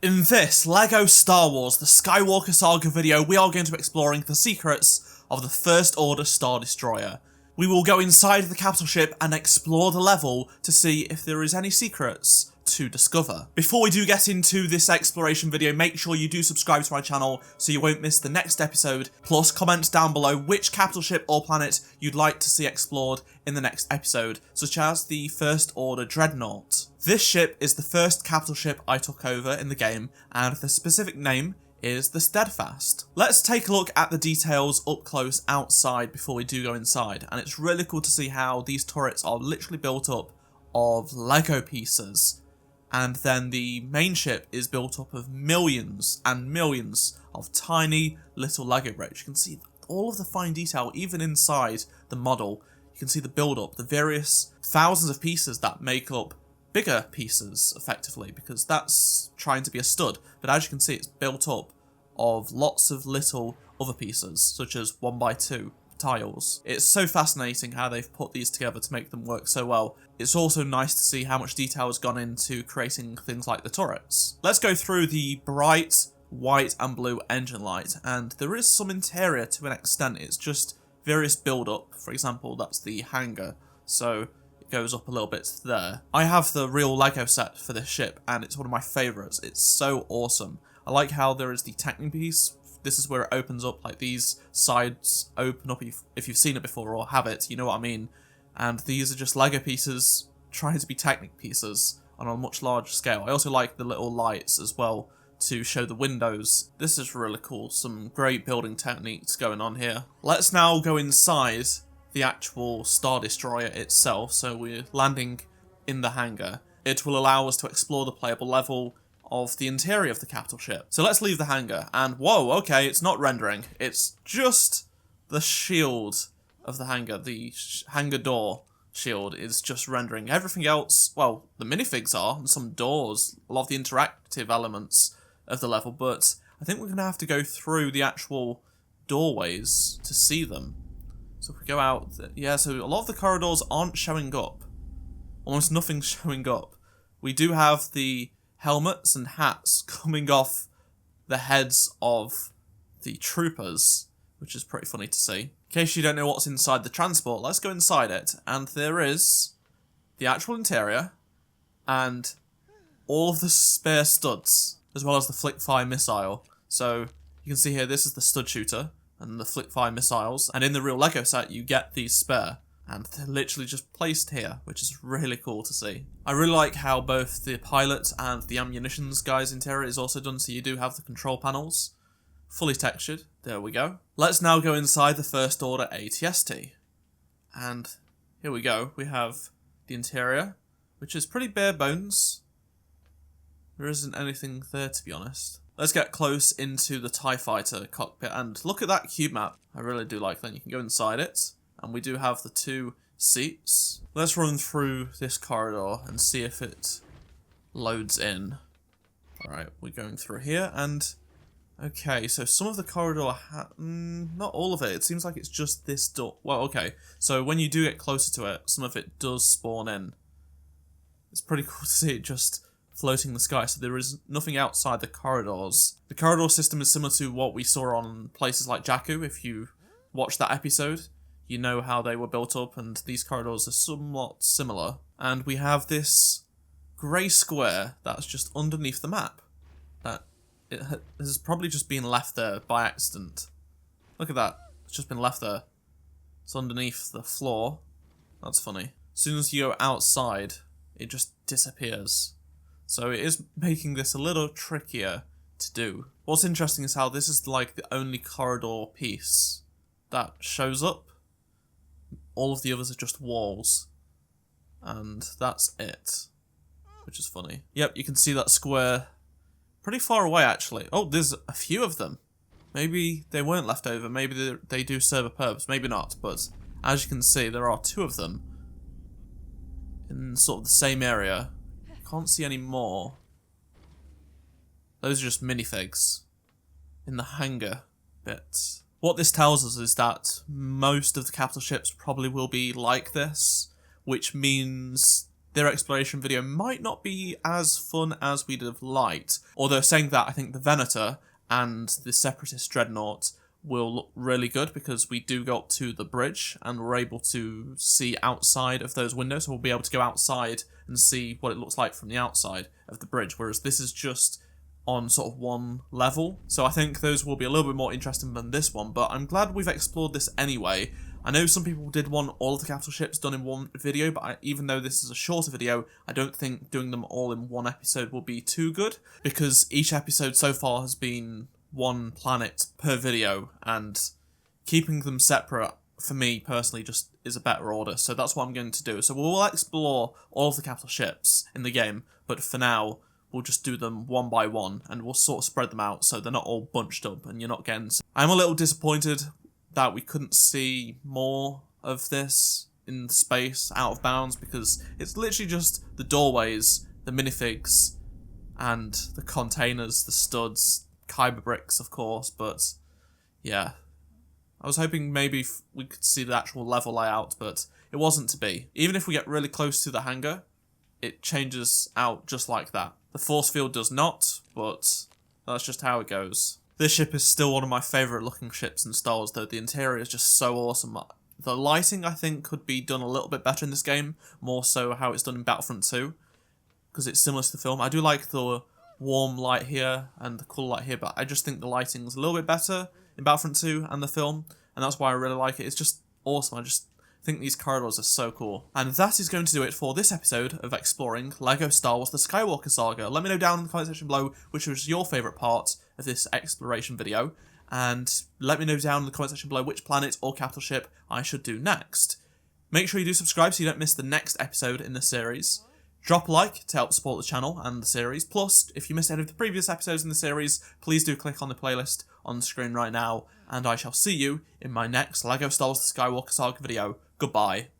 In this LEGO Star Wars The Skywalker Saga video, we are going to be exploring the secrets of the First Order Star Destroyer. We will go inside the capital ship and explore the level to see if there is any secrets to discover. Before we do get into this exploration video, make sure you do subscribe to my channel so you won't miss the next episode, plus comment down below which capital ship or planet you'd like to see explored in the next episode, such as the First Order Dreadnought. This ship is the first capital ship I took over in the game, and the specific name is the Steadfast. Let's take a look at the details up close outside before we do go inside, and it's really cool to see how these turrets are literally built up of Lego pieces. And then the main ship is built up of millions and millions of tiny little Lego bricks. You can see all of the fine detail even inside the model. You can see the build up, the various thousands of pieces that make up bigger pieces effectively, because that's trying to be a stud. But as you can see, it's built up of lots of little other pieces, such as 1x2 tiles. It's so fascinating how they've put these together to make them work so well. It's also nice to see how much detail has gone into creating things like the turrets. Let's go through the bright white and blue engine light, and there is some interior to an extent. It's just various build-up. For example, that's the hangar, so it goes up a little bit there. I have the real Lego set for this ship, and it's one of my favourites. It's so awesome. I like how there is the Technic piece. This is where it opens up, like these sides open up if you've seen it before or have it, you know what I mean. And these are just Lego pieces trying to be Technic pieces on a much larger scale. I also like the little lights as well to show the windows. This is really cool, some great building techniques going on here. Let's now go inside the actual Star Destroyer itself. So we're landing in the hangar. It will allow us to explore the playable level of the interior of the capital ship. So let's leave the hangar, and whoa, okay, it's not rendering. It's just the shield of the hangar. The hangar door shield is just rendering. Everything else, well, the minifigs are, and some doors, a lot of the interactive elements of the level, but I think we're going to have to go through the actual doorways to see them. So if we go out, yeah, so a lot of the corridors aren't showing up. Almost nothing's showing up. We do have the helmets and hats coming off the heads of the troopers, which is pretty funny to see. In case you don't know what's inside the transport, let's go inside it. And there is the actual interior and all of the spare studs, as well as the flick-fire missile. So you can see here, this is the stud shooter and the flick-fire missiles. And in the real Lego set, you get these spare. And they're literally just placed here, which is really cool to see. I really like how both the pilot and the ammunitions guy's interior is also done, so you do have the control panels fully textured. There we go. Let's now go inside the First Order ATST. And here we go. We have the interior, which is pretty bare bones. There isn't anything there, to be honest. Let's get close into the TIE Fighter cockpit, and look at that cube map. I really do like that. You can go inside it. And we do have the two seats. Let's run through this corridor and see if it loads in. Alright, we're going through here, and okay, so some of the corridor, not all of it. It seems like it's just this door. Well, okay, so when you do get closer to it, some of it does spawn in. It's pretty cool to see it just floating in the sky, so there is nothing outside the corridors. The corridor system is similar to what we saw on places like Jakku. If you watched that episode, you know how they were built up, and these corridors are somewhat similar. And we have this grey square that's just underneath the map. That it has probably just been left there by accident. Look at that. It's just been left there. It's underneath the floor. That's funny. As soon as you go outside, it just disappears. So it is making this a little trickier to do. What's interesting is how this is like the only corridor piece that shows up. All of the others are just walls. And that's it. Which is funny. Yep, you can see that square pretty far away, actually. Oh, there's a few of them. Maybe they weren't left over. Maybe they do serve a purpose. Maybe not. But as you can see, there are two of them in sort of the same area. Can't see any more. Those are just minifigs in the hangar bit. What this tells us is that most of the capital ships probably will be like this, which means their exploration video might not be as fun as we'd have liked. Although saying that, I think the Venator and the Separatist Dreadnought will look really good because we do go up to the bridge and we're able to see outside of those windows, so we'll be able to go outside and see what it looks like from the outside of the bridge, whereas this is just on sort of one level. So I think those will be a little bit more interesting than this one, but I'm glad we've explored this anyway. I know some people did want all of the capital ships done in one video, but even though this is a shorter video, I don't think doing them all in one episode will be too good, because each episode so far has been one planet per video, and keeping them separate for me personally just is a better order, so that's what I'm going to do. So we'll explore all of the capital ships in the game, but for now we'll just do them one by one and we'll sort of spread them out so they're not all bunched up and you're not getting... I'm a little disappointed that we couldn't see more of this in space out of bounds, because it's literally just the doorways, the minifigs, and the containers, the studs, Kyber bricks, of course, but yeah. I was hoping maybe we could see the actual level layout, but it wasn't to be. Even if we get really close to the hangar, it changes out just like that. The force field does not, but that's just how it goes. This ship is still one of my favourite looking ships in Star Wars, though. The interior is just so awesome. The lighting, I think, could be done a little bit better in this game, more so how it's done in Battlefront 2, because it's similar to the film. I do like the warm light here and the cool light here, but I just think the lighting's a little bit better in Battlefront 2 and the film, and that's why I really like it. It's just awesome. I just think these corridors are so cool. And that is going to do it for this episode of exploring LEGO Star Wars The Skywalker Saga. Let me know down in the comment section below which was your favourite part of this exploration video, and let me know down in the comment section below which planet or capital ship I should do next. Make sure you do subscribe so you don't miss the next episode in the series. Drop a like to help support the channel and the series. Plus, if you missed any of the previous episodes in the series, please do click on the playlist on the screen right now, and I shall see you in my next LEGO Star Wars The Skywalker Saga video. Goodbye.